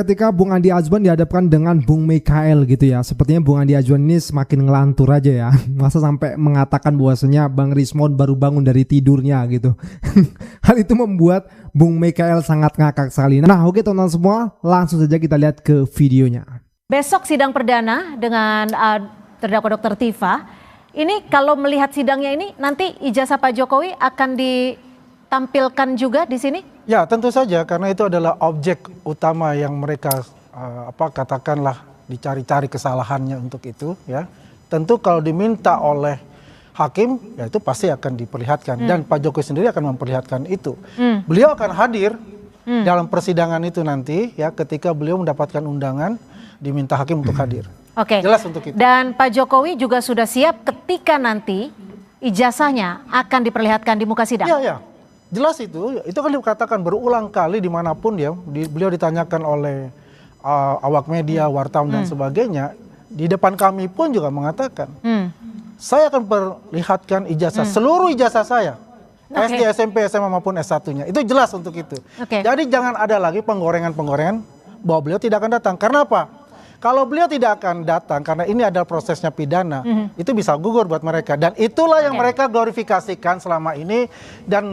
Ketika Bung Andi Azwan dihadapkan dengan Bung Mikael gitu ya, sepertinya Bung Andi Azwan ini semakin ngelantur aja ya. Masa sampai mengatakan bahwasanya Bang Rismond baru bangun dari tidurnya gitu. Hal itu membuat Bung Mikael sangat ngakak sekali. Nah oke teman-teman semua, langsung saja kita lihat ke videonya. Besok sidang perdana dengan terdakwa Dr. Tifa. Ini kalau melihat sidangnya ini nanti ijazah Pak Jokowi akan ditampilkan juga di sini? Ya tentu saja karena itu adalah objek utama yang mereka katakanlah dicari-cari kesalahannya untuk itu ya. Tentu kalau diminta oleh hakim ya itu pasti akan diperlihatkan dan Pak Jokowi sendiri akan memperlihatkan itu. Beliau akan hadir dalam persidangan itu nanti ya ketika beliau mendapatkan undangan diminta hakim untuk hadir. Oke. Jelas untuk itu. Dan Pak Jokowi juga sudah siap ketika nanti ijazahnya akan diperlihatkan di muka sidang. Iya. Jelas itu kan dikatakan berulang kali dimanapun ya, beliau ditanyakan oleh awak media, wartawan dan sebagainya, di depan kami pun juga mengatakan, saya akan perlihatkan ijazah, seluruh ijazah saya, SD, SMP, SMA maupun S1-nya, itu jelas untuk itu. Jadi jangan ada lagi penggorengan-penggorengan bahwa beliau tidak akan datang, karena apa? Kalau beliau tidak akan datang karena ini adalah prosesnya pidana, itu bisa gugur buat mereka. Dan itulah yang mereka glorifikasikan selama ini dan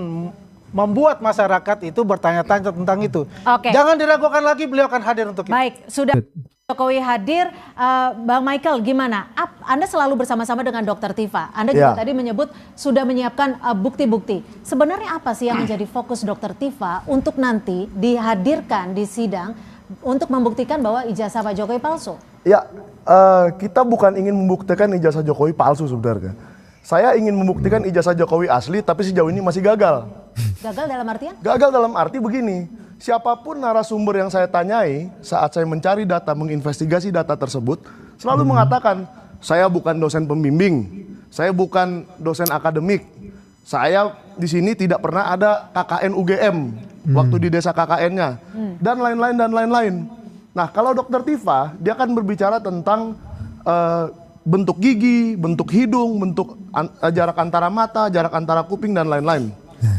membuat masyarakat itu bertanya-tanya tentang itu. Jangan diragukan lagi, beliau akan hadir untuk itu. Baik, sudah Jokowi hadir, Bang Michael gimana? Anda selalu bersama-sama dengan Dr. Tifa. Anda juga tadi menyebut sudah menyiapkan bukti-bukti. Sebenarnya apa sih yang menjadi fokus Dr. Tifa untuk nanti dihadirkan di sidang untuk membuktikan bahwa ijazah Pak Jokowi palsu? Ya, kita bukan ingin membuktikan ijazah Jokowi palsu sebenarnya. Saya ingin membuktikan ijazah Jokowi asli, tapi sejauh ini masih gagal. Gagal dalam artian? Gagal dalam arti begini, siapapun narasumber yang saya tanyai saat saya mencari data, menginvestigasi data tersebut, selalu mengatakan, saya bukan dosen pembimbing, saya bukan dosen akademik, saya di sini tidak pernah ada KKN UGM, waktu di desa KKN-nya, dan lain-lain. Nah, kalau Dr. Tifa, dia akan berbicara tentang bentuk gigi, bentuk hidung, bentuk jarak antara mata, jarak antara kuping, dan lain-lain.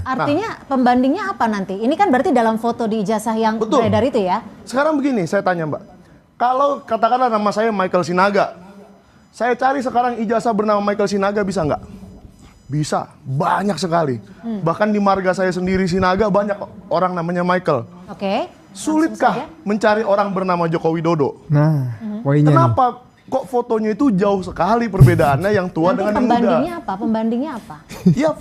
Artinya pembandingnya apa nanti? Ini kan berarti dalam foto di ijazah yang beredar itu ya? Sekarang begini, saya tanya Mbak. Kalau katakanlah nama saya Michael Sinaga, saya cari sekarang ijazah bernama Michael Sinaga, bisa nggak? Bisa, banyak sekali. Bahkan di marga saya sendiri Sinaga banyak orang namanya Michael. Sulitkah mencari orang bernama Joko Widodo? Nah, poinnya kenapa kok fotonya itu jauh sekali perbedaannya yang tua dengan yang muda? Pembandingnya apa? Ya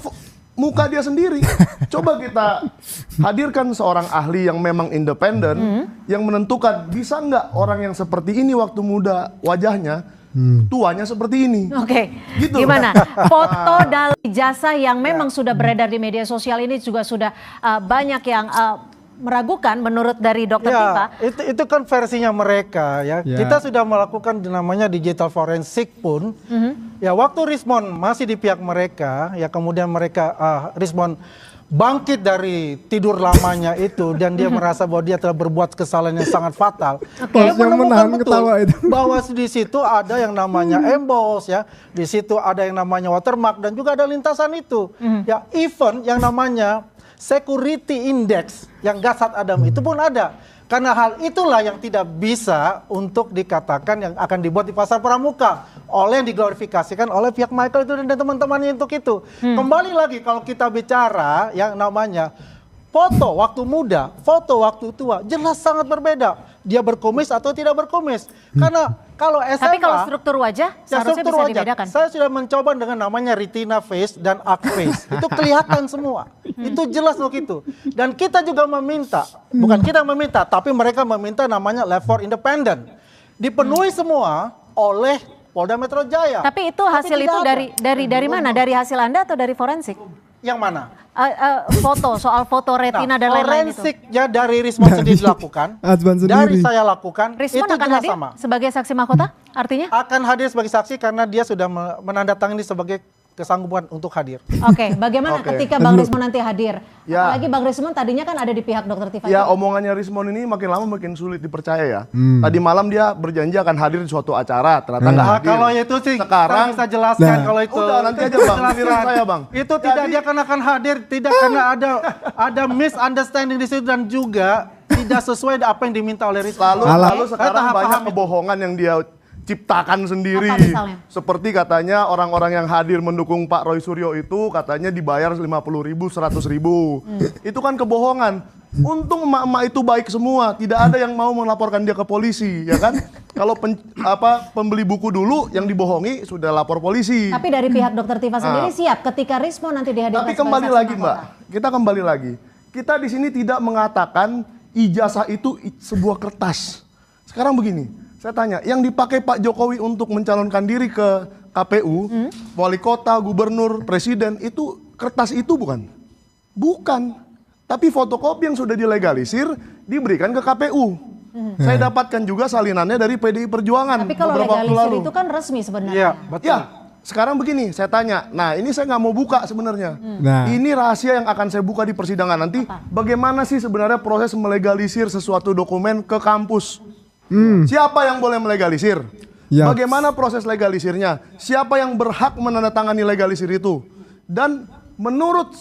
muka dia sendiri. Coba kita hadirkan seorang ahli yang memang independen, yang menentukan bisa nggak orang yang seperti ini waktu muda wajahnya, tuanya seperti ini. Gitu. Gimana? Foto dan ijazah yang memang sudah beredar di media sosial ini juga sudah banyak yang meragukan menurut dari Dr. Tifa. Itu kan versinya mereka ya. Kita sudah melakukan namanya digital forensik pun. Ya waktu Rismond masih di pihak mereka, ya kemudian mereka Rismond bangkit dari tidur lamanya itu dan dia merasa bahwa dia telah berbuat kesalahan yang sangat fatal. Dia menemukan betul bahwa di situ ada yang namanya emboss ya, di situ ada yang namanya watermark dan juga ada lintasan itu. Ya even yang namanya security index yang Gasat Adam itu pun ada. Karena hal itulah yang tidak bisa untuk dikatakan yang akan dibuat di pasar pramuka oleh yang diglorifikasikan oleh pihak Michael itu dan teman-temannya untuk itu. Kembali lagi kalau kita bicara yang namanya foto waktu muda, foto waktu tua, jelas sangat berbeda. Dia berkumis atau tidak berkumis. Karena kalau SMA, tapi kalau struktur wajah seharusnya bisa dibedakan. Saya sudah mencoba dengan namanya retina face dan arc face. Itu kelihatan semua. Itu jelas loh gitu. Dan kita juga meminta, bukan kita meminta, tapi mereka meminta namanya lab for independent. Dipenuhi semua oleh Polda Metro Jaya. Tapi itu hasil itu dari mana? Dari hasil Anda atau dari forensik? Yang mana? Soal foto retina dan lain-lain itu. Forensik ya dari Rismond sendiri dilakukan. Dari saya lakukan. Rismond itu akan hadir sama. sebagai saksi mahkota? Artinya? Akan hadir sebagai saksi karena dia sudah menandatangani sebagai kesanggupan untuk hadir. Bagaimana ketika Bang Rismond nanti hadir? Apalagi Bang Rismond tadinya kan ada di pihak Dr. Tifa. Ya omongannya Rismond ini makin lama makin sulit dipercaya ya. Tadi malam dia berjanji akan hadir di suatu acara, ternyata nggak hadir. Kalau itu sih sekarang bisa jelaskan kalau itu. Udah nanti aja Bang, saya Bang. Itu tidak dia akan hadir, tidak karena ada misunderstanding di situ dan juga tidak sesuai apa yang diminta oleh Rismon. Lalu Saya sekarang paham banyak itu. kebohongan yang dia ciptakan sendiri. Apa misalnya? Seperti katanya orang-orang yang hadir mendukung Pak Roy Suryo itu katanya dibayar 50.000, 100.000. Itu kan kebohongan. Untung emak-emak itu baik semua, tidak ada yang mau melaporkan dia ke polisi, ya kan? Kalau pembeli buku dulu yang dibohongi sudah lapor polisi. Tapi dari pihak Dokter Tifa sendiri siap ketika Rismon nanti dihadirkan. Tapi sebagai kembali saksi lagi, mahkota. Mbak. Kita kembali lagi. Kita di sini tidak mengatakan ijazah itu sebuah kertas. Sekarang begini, saya tanya, yang dipakai Pak Jokowi untuk mencalonkan diri ke KPU, wali kota, gubernur, presiden, itu kertas itu bukan? Bukan. Tapi fotokopi yang sudah dilegalisir diberikan ke KPU. Saya dapatkan juga salinannya dari PDI Perjuangan Tapi kalau beberapa waktu legalisir lalu. itu kan resmi sebenarnya. Iya, betul. Ya, sekarang begini, saya tanya. Nah, ini saya nggak mau buka sebenarnya. Nah. Ini rahasia yang akan saya buka di persidangan nanti. Bagaimana sih sebenarnya proses melegalisir sesuatu dokumen ke kampus? Siapa yang boleh melegalisir? Ya. Bagaimana proses legalisirnya? Siapa yang berhak menandatangani legalisir itu? Dan menurut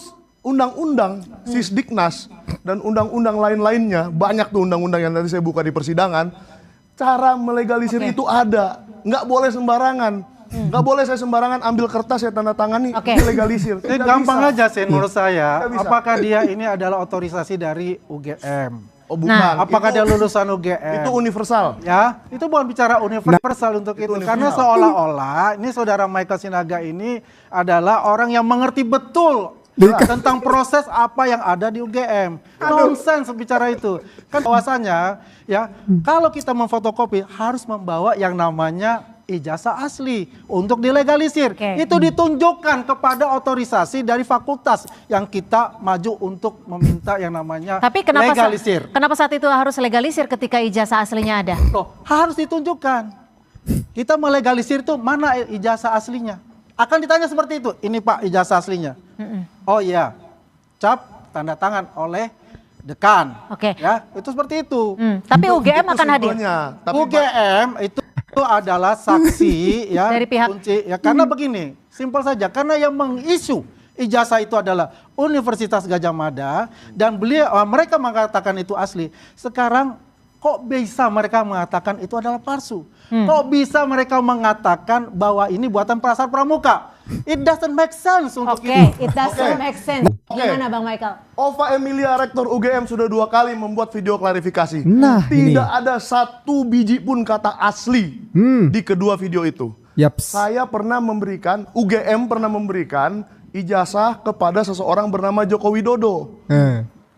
undang-undang Sisdiknas dan undang-undang lain-lainnya, banyak tuh undang-undang yang nanti saya buka di persidangan, cara melegalisir itu ada. Nggak boleh sembarangan. Nggak boleh saya sembarangan ambil kertas saya tanda tangani legalisir. Ini gampang aja sih menurut saya. Nggak bisa. Apakah dia ini adalah otorisasi dari UGM? Oh bukan. Apakah dia lulusan UGM? Itu universal. Ya, itu bukan bicara universal untuk itu. universal. Karena seolah-olah ini saudara Michael Sinaga ini adalah orang yang mengerti betul tentang proses apa yang ada di UGM. Nonsens bicara itu. Kan bahwasanya ya, kalau kita memfotokopi harus membawa yang namanya ijazah asli untuk dilegalisir. Oke. Itu ditunjukkan kepada otorisasi dari fakultas yang kita maju untuk meminta yang namanya Tapi kenapa legalisir. kenapa saat itu harus legalisir ketika ijazah aslinya ada? Loh, harus ditunjukkan. Kita melegalisir itu mana ijazah aslinya. Akan ditanya seperti itu. Ini Pak ijazah aslinya. Oh iya, cap tanda tangan oleh dekan. Oke. Ya, itu seperti itu. Tapi UGM Itu akan hadir. simpelnya. Tapi UGM itu adalah saksi ya Dari pihak- kunci ya, karena begini, simpel saja, karena yang mengisu ijazah itu adalah Universitas Gadjah Mada dan mereka mengatakan itu asli. Sekarang kok bisa mereka mengatakan itu adalah palsu? Kok bisa mereka mengatakan bahwa ini buatan Prasar Pramuka? It doesn't make sense untuk Oke, itu. it doesn't Oke. make sense. Oke. Gimana Bang Michael? Ova Emilia, Rektor UGM sudah 2 kali membuat video klarifikasi. Nah, ini. Tidak ada satu biji pun kata asli di kedua video itu. Yaps. Saya pernah memberikan, UGM pernah memberikan ijazah kepada seseorang bernama Joko Widodo.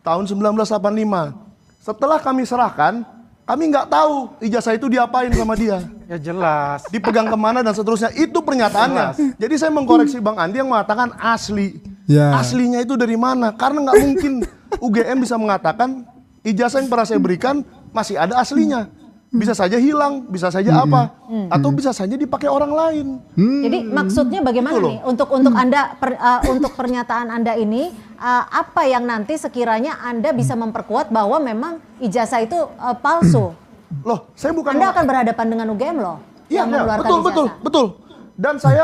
Tahun 1985. Setelah kami serahkan, kami nggak tahu ijazah itu diapain sama dia. Ya jelas. Dipegang kemana dan seterusnya. Itu pernyataannya. Jadi saya mengkoreksi Bang Andi yang mengatakan asli. Ya. Aslinya itu dari mana? Karena nggak mungkin UGM bisa mengatakan ijazah yang pernah saya berikan masih ada aslinya. Bisa saja hilang, bisa saja apa, atau bisa saja dipakai orang lain. Jadi maksudnya bagaimana Itu loh. nih untuk Anda untuk pernyataan Anda ini apa yang nanti sekiranya Anda bisa memperkuat bahwa memang ijazah itu palsu? Loh, saya bukan Anda akan berhadapan dengan UGM loh Iya, yang mengeluarkan betul. ijazah. Dan saya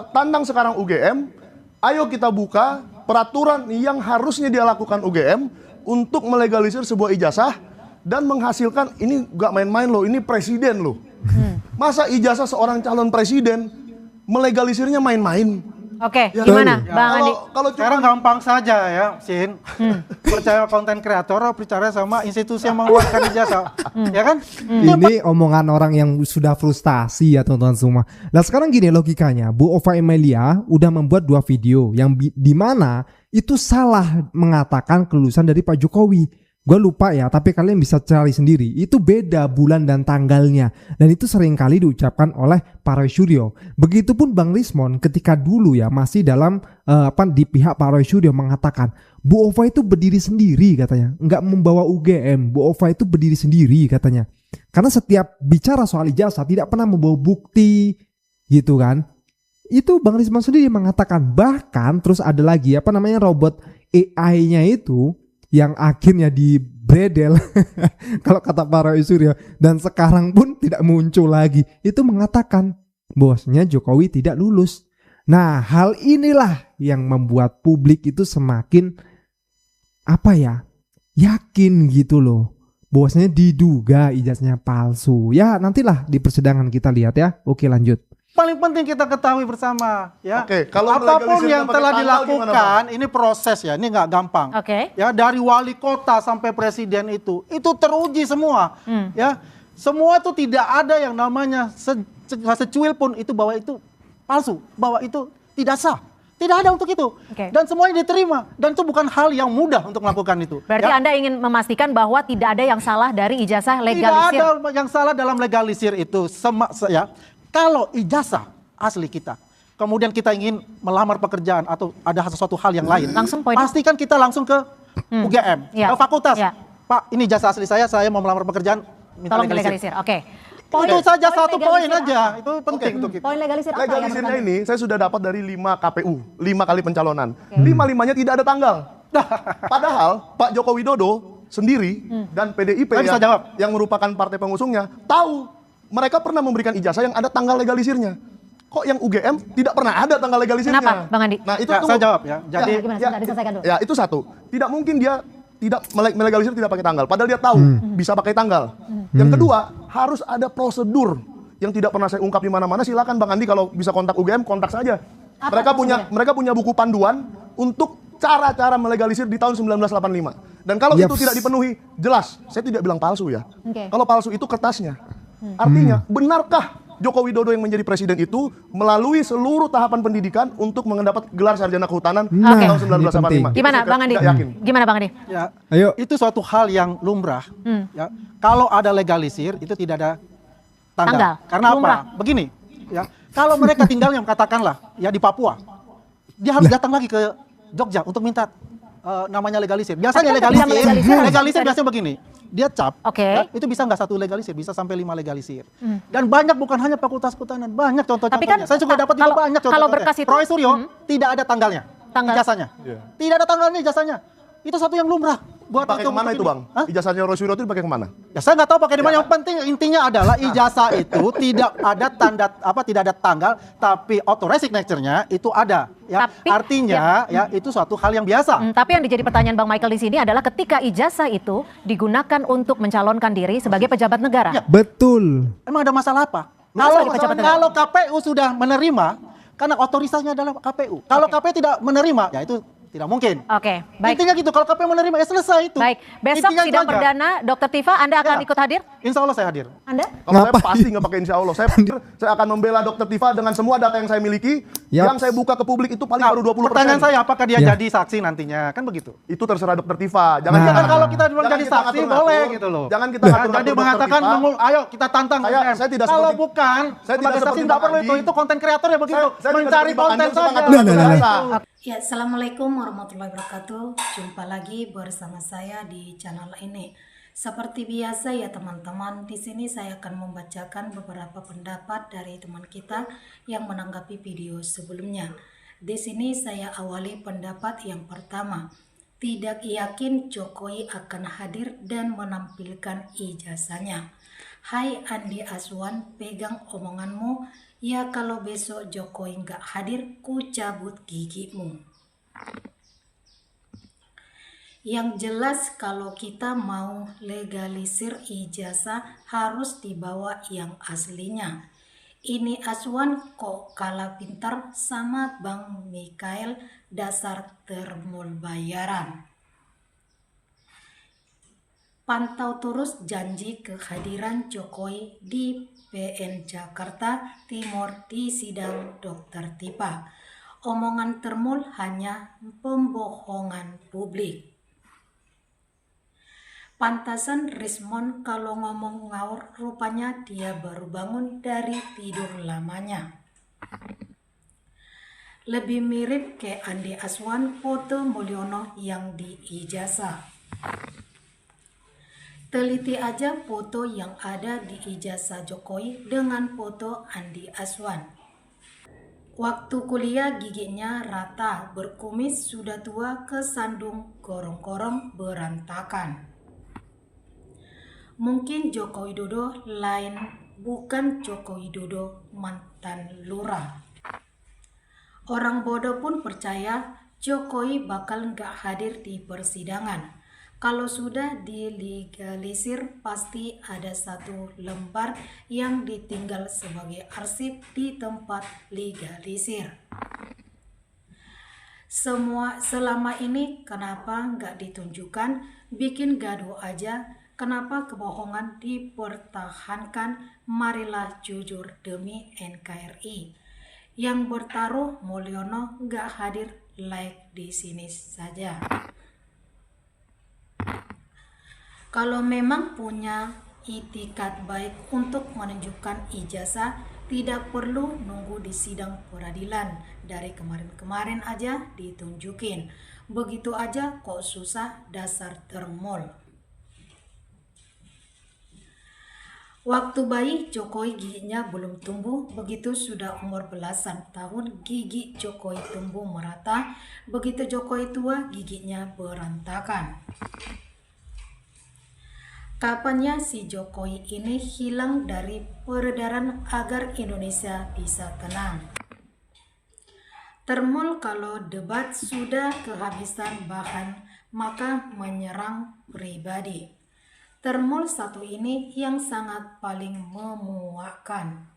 tantang sekarang UGM, ayo kita buka peraturan yang harusnya dia lakukan UGM untuk melegalisir sebuah ijazah dan menghasilkan, ini gak main-main loh, ini presiden loh. Masa ijazah seorang calon presiden melegalisirnya main-main? Oke, Ya, gimana ya. Bang Andi? Kalau Sekarang cuma gampang saja ya, Sin. Percaya konten kreator, percaya sama institusi yang mengeluarkan ijazah. Ya kan? Ini omongan orang yang sudah frustasi ya teman-teman semua. Nah sekarang gini logikanya, Bu Ova Emilia udah membuat 2 video yang di mana itu salah mengatakan kelulusan dari Pak Jokowi. Gue lupa ya, tapi kalian bisa cari sendiri. Itu beda bulan dan tanggalnya. Dan itu seringkali diucapkan oleh Pak Roy Suryo. Begitupun Bang Rismon ketika dulu ya masih dalam di pihak Pak Roy Suryo mengatakan Bu Ova itu berdiri sendiri katanya. Nggak membawa UGM. Bu Ova itu berdiri sendiri katanya. Karena setiap bicara soal ijazah tidak pernah membawa bukti gitu kan. Itu Bang Rismon sendiri mengatakan. Bahkan terus ada lagi robot AI-nya itu yang akhirnya dibredel kalau kata Pak Roy Suryo, dan sekarang pun tidak muncul lagi, itu mengatakan bosnya Jokowi tidak lulus. Nah hal inilah yang membuat publik itu semakin yakin gitu loh. Bahwasanya diduga ijazahnya palsu. Ya nantilah di persidangan kita lihat ya. Oke lanjut. Paling penting kita ketahui bersama ya. Oke, kalau apapun melegalisir yang nggak telah pakai tanggal gimana, dilakukan, ini proses ya, ini nggak gampang. Oke. Ya dari wali kota sampai presiden itu teruji semua. Ya, semua itu tidak ada yang namanya secuil pun itu bahwa itu palsu, bahwa itu tidak sah. Tidak ada untuk itu. Oke. Dan semuanya diterima. Dan itu bukan hal yang mudah untuk melakukan itu. Berarti ya. Anda ingin memastikan bahwa tidak ada yang salah dari ijazah Tidak legalisir. ada yang salah dalam legalisir itu. Ya. Kalau ijazah asli kita, kemudian kita ingin melamar pekerjaan atau ada sesuatu hal yang lain, Langsung poin. pastikan kita langsung ke UGM, Ya. ke fakultas. Ya. Pak, ini ijazah asli saya mau melamar pekerjaan, minta Tolong legalisir. legalisir. Oke. Itu saja satu poin legalisir aja, apa? itu penting untuk kita. Poin legalisir apa? yang Legalisirnya menurut Anda? ini saya sudah dapat dari 5 KPU, 5 kali pencalonan. 5-5-nya tidak ada tanggal. Padahal Pak Joko Widodo sendiri dan PDIP Saya bisa jawab. yang merupakan partai pengusungnya tahu mereka pernah memberikan ijazah yang ada tanggal legalisirnya. Kok yang UGM tidak pernah ada tanggal legalisirnya? Kenapa, Bang Andi? Nah, itu Ya, tunggu. saya jawab ya. Jadi Gimana? Sebentar, diselesaikan dulu. Ya, itu satu. Tidak mungkin dia tidak melegalisir tidak pakai tanggal. Padahal dia tahu bisa pakai tanggal. Yang kedua, harus ada prosedur yang tidak pernah saya ungkap di mana-mana. Silakan Bang Andi kalau bisa kontak UGM, kontak saja. Apa Mereka punya buku panduan untuk cara-cara melegalisir di tahun 1985. Dan kalau itu tidak dipenuhi, jelas saya tidak bilang palsu ya. Oke. Kalau palsu itu kertasnya. Artinya, benarkah Joko Widodo yang menjadi presiden itu melalui seluruh tahapan pendidikan untuk mendapat gelar sarjana kehutanan Nah, tahun ini 1985? penting. Itu Gimana saya Bang Andi? tidak yakin. Gimana Bang Andi? ya, Ayo. itu suatu hal yang lumrah. Ya. Kalau ada legalisir itu tidak ada tanggal. Tanggal. Karena Lumrah. apa? Begini, ya. Kalau mereka tinggalnya katakanlah ya di Papua, dia harus datang lagi ke Jogja untuk minta namanya legalisir. Biasanya Tapi kan bisa legalisir melegalisir. biasanya begini. Dia cap, Oke. ya, itu bisa nggak satu legalisir, bisa sampai 5 legalisir. Dan banyak bukan hanya fakultas kehutanan, banyak contoh-contohnya. Tapi kan Saya juga dapat juga kalau- banyak kalau contoh-contohnya. berkas itu- Roy Suryo tidak ada tanggalnya, ijazahnya. Tidak ada tanggalnya ijazahnya. Itu satu yang lumrah. Buat Pakai kemana itu Bang? Hah? Ijazahnya Roy Suryo itu dipakai kemana? Ya saya nggak tahu pakai di mana. Yang penting intinya adalah ijazah itu tidak ada tanda tidak ada tanggal, tapi authorized signature-nya itu ada. Ya, Tapi- artinya ya itu suatu hal yang biasa. Tapi yang jadi pertanyaan Bang Michael di sini adalah ketika ijazah itu digunakan untuk mencalonkan diri sebagai pejabat negara. Ya. Betul. Emang ada masalah apa? Masalah di pejabat negara. Kalau KPU sudah menerima, karena otoritasnya adalah KPU. Kalau Oke. KPU tidak menerima, ya itu tidak mungkin. Oke, baik. Intinya gitu. Kalau KPU menerima, ya selesai itu. Baik, besok Intinya itu sidang aja. perdana Dr. Tifa Anda akan Ya. ikut hadir? Insya Allah saya hadir. Anda? Kalau saya Ngapain? pasti nggak pakai insya Allah. Saya akan membela Dr. Tifa dengan semua data yang saya miliki. Yap. Yang saya buka ke publik itu paling Nah, baru 20%. pertanyaan saya, apakah dia Ya. jadi saksi nantinya? Kan begitu. Itu terserah Dr. Tifa. Nah. Ya kan kalau kita jangan jadi kita saksi ngatur-ngatur. boleh gitu loh. Jangan kita Ya, ngatur-ngatur jadi Dr. mengatakan, Tifa. ayo kita tantang. Saya tidak Kalau seperti- bukan, saya tidak sebagai saksi seperti tidak Bang perlu Andi. itu konten kreator ya begitu. Saya tidak Mencari seperti Bang konten Andi, semangat saja. berbiasa. Ya, Assalamualaikum warahmatullahi wabarakatuh. Jumpa lagi bersama saya di channel ini. Seperti biasa ya teman-teman, di sini saya akan membacakan beberapa pendapat dari teman kita yang menanggapi video sebelumnya. Di sini saya awali pendapat yang pertama. Tidak yakin Jokowi akan hadir dan menampilkan ijazahnya. Hai Andi Azwan, pegang omonganmu. Ya kalau besok Jokowi nggak hadir, ku cabut gigimu. Yang jelas kalau kita mau legalisir ijazah harus dibawa yang aslinya. Ini Azwan kok kalah pintar sama Bang Mikael, dasar termul bayaran. Pantau terus janji kehadiran Jokowi di PN Jakarta Timur di sidang Dr. Tifa. Omongan termul hanya pembohongan publik. Pantasan Rismon kalau ngomong ngawur, rupanya dia baru bangun dari tidur lamanya. Lebih mirip ke Andi Azwan foto Mulyono yang di ijazah. Teliti aja foto yang ada di ijazah Jokowi dengan foto Andi Azwan. Waktu kuliah giginya rata, berkumis, sudah tua, kesandung, gorong-gorong, berantakan. Mungkin Joko Widodo lain, bukan Joko Widodo mantan lurah. Orang bodoh pun percaya Jokowi bakal nggak hadir di persidangan. Kalau sudah dilegalisir, pasti ada satu lembar yang ditinggal sebagai arsip di tempat legalisir. Selama ini kenapa nggak ditunjukkan? Bikin gaduh aja. Kenapa kebohongan dipertahankan? Marilah jujur demi NKRI. Yang bertaruh Mulyono nggak hadir, like di sini saja. Kalau memang punya itikat baik untuk menunjukkan ijazah, tidak perlu nunggu di sidang peradilan. Dari kemarin-kemarin aja ditunjukin. Begitu aja kok susah, dasar termol. Waktu bayi Jokowi giginya belum tumbuh, begitu sudah umur belasan tahun gigi Jokowi tumbuh merata, begitu Jokowi tua giginya berantakan. Kapannya si Jokowi ini hilang dari peredaran agar Indonesia bisa tenang? Termol kalau debat sudah kehabisan bahan, maka menyerang pribadi. Termol satu ini yang sangat paling memuakkan.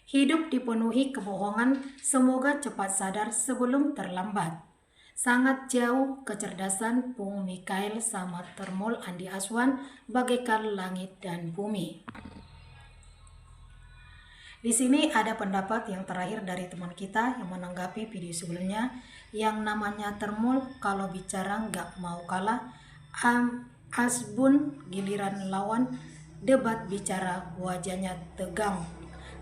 Hidup dipenuhi kebohongan, semoga cepat sadar sebelum terlambat. Sangat jauh kecerdasan Bung Mikael sama termol Andi Azwan bagaikan langit dan bumi. Di sini ada pendapat yang terakhir dari teman kita yang menanggapi video sebelumnya, yang namanya termol kalau bicara nggak mau kalah, Asbun giliran lawan debat bicara wajahnya tegang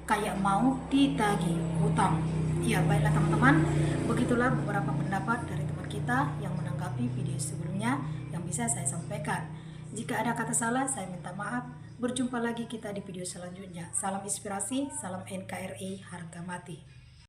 kayak mau ditagih utang. Ya baiklah teman-teman, begitulah beberapa pendapat dari teman kita yang menanggapi video sebelumnya yang bisa saya sampaikan. Jika ada kata salah, saya minta maaf. Berjumpa lagi kita di video selanjutnya. Salam inspirasi, salam NKRI harga mati.